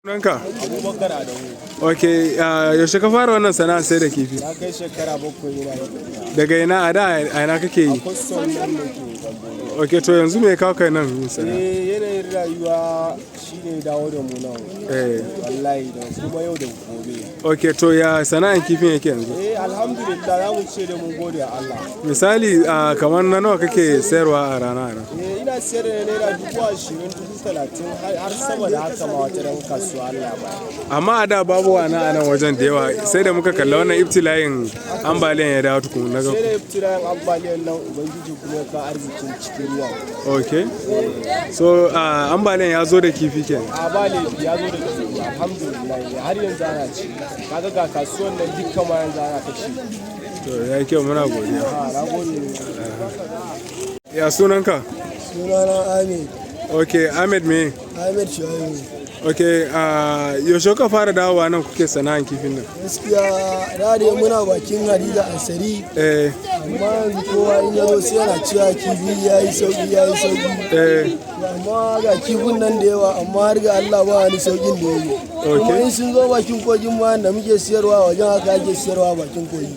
Sunanka? Ok, yaushe ka fara wannan sana'a sai da kifi? Na kai shekara 7 yana. Daga ina a da a ina kake yi? Ok, to yanzu me kawo kai nan yin sana'a? Yanayin rayuwa shine dawo da mu nan. Wallahi da kuma yau da gobe. Ok, to ya sana'an kifin yake yanzu? Alhamdulillah za mu ce da mun gode Allah. Misali kamar na nawa kake sayarwa a rana a nan? Ina sayar da naira 20,000, 30,000 har sama da haka ma wata ran kasuwa Allah ba. Amma a da babu wani a nan wajen da yawa sai da muka kalla wannan ibtila'in ambaliyan ya dawo tukun na sai da ibtila'in ambaliyan nan ubangiji kuma ya kawo arzikin cikin ruwa. Ok, so ambaliyan ya zo da kifi kenan? Ambaliyan ya zo da kifi alhamdulillah har yanzu ana ci kaga ga kasuwan nan dukkan ma yanzu ana ta ci. To ya yi kyau, muna godiya. Na gode. Ya sunanka? Sunana Ahmed. Ok, Ahmed me? Ahmed Shuaibu. Ok, yaushe ka fara dawowa nan kuke sana'an kifin nan? Gaskiya da dai muna bakin Hadiza Ansari. Amma yanzu kowa in yazo sai yana cewa kifi yayi sauki. Amma ga kifin nan da yawa amma har ga Allah ba wani saukin da yayi. Kuma in sun zo bakin kogin ma da muke siyarwa wajen haka ake siyarwa bakin kogi.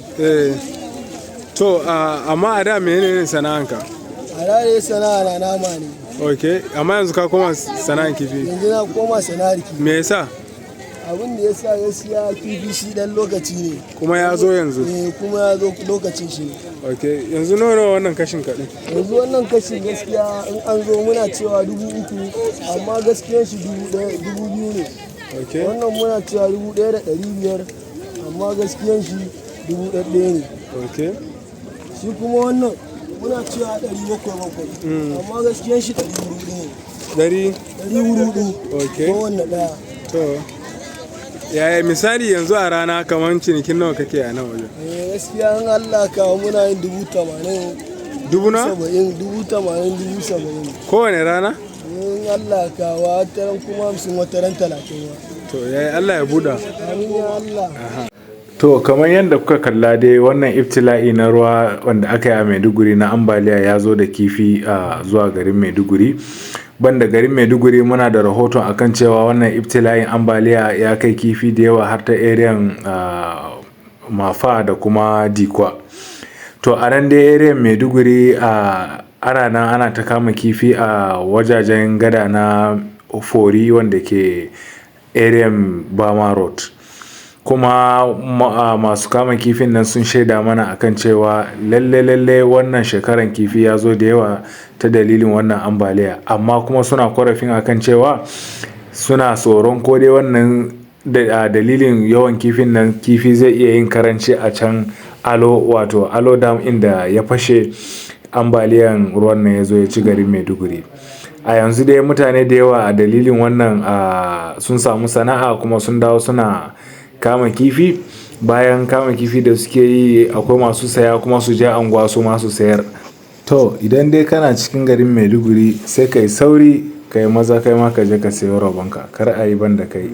To amma a da menene sana'anka? A da dai sana'a na nama ne. Ok, amma yanzu ka koma sana'an kifi? Yanzu na koma sana'ar kifi. Me yasa? Abin da ya sa gaskiya kifi shi dan lokaci ne. Kuma ya zo yanzu? Kuma ya zo lokacin shi ne. Ok, yanzu nawa wannan kashin kaɗai? Yanzu wannan kashin gaskiya in an zo muna cewa 3,000 amma gaskiyan shi 2,000 ne. Ok. Wannan muna cewa 1,500 amma gaskiyan shi 1,100 ne. Ok. Shi kuma wannan muna cewa 700 amma gaskiyan shi 400 ne. 400. Ok. Ko wannan daya. To. Yaya misali yanzu a rana kamar cinikin nawa kake a nan wajen? Gaskiya in Allah kawo muna yin 80,000. Dubu na? 80,000, 70,000. Kowane rana? In Allah kawo wataran kuma 50 wataran 30. To yayi Allah ya buɗa. Amin ya Allah. To kamar yadda kuka kalla dai wannan ibtila'i na ruwa wanda aka yi a Maiduguri na ambaliya ya zo da kifi zuwa garin Maiduguri. Banda garin Maiduguri muna da rahoton akan cewa wannan ibtila'in ambaliya ya kai kifi da yawa har ta ariyan Mafa da kuma Dikwa. To a nan dai ariyan Maiduguri ana nan ana ta kama kifi a wajajen gada na Fori wanda ke ariyan Bama Road. Kuma masu kama kifin nan sun shaida mana akan cewa lalle wannan shekaran kifi ya zo da yawa ta dalilin wannan ambaliya, amma kuma suna korafin akan cewa suna tsoron ko dai wannan dalilin yawan kifin nan kifi zai iya yin karanci a can Alo Dam inda ya fashe ambaliyan ruwan nan ya zo ya ci garin Maiduguri. A yanzu dai mutane da yawa a dalilin wannan sun samu sana'a kuma sun dawo suna kama kifi. Bayan kama kifi da suke yi akwai masu saya kuma su je anguwa su masu sayar. To idan dai kana cikin garin Maiduguri sai kai sauri kai maza kai ma ka je ka sayo rabonka, kar a yi ban da kai.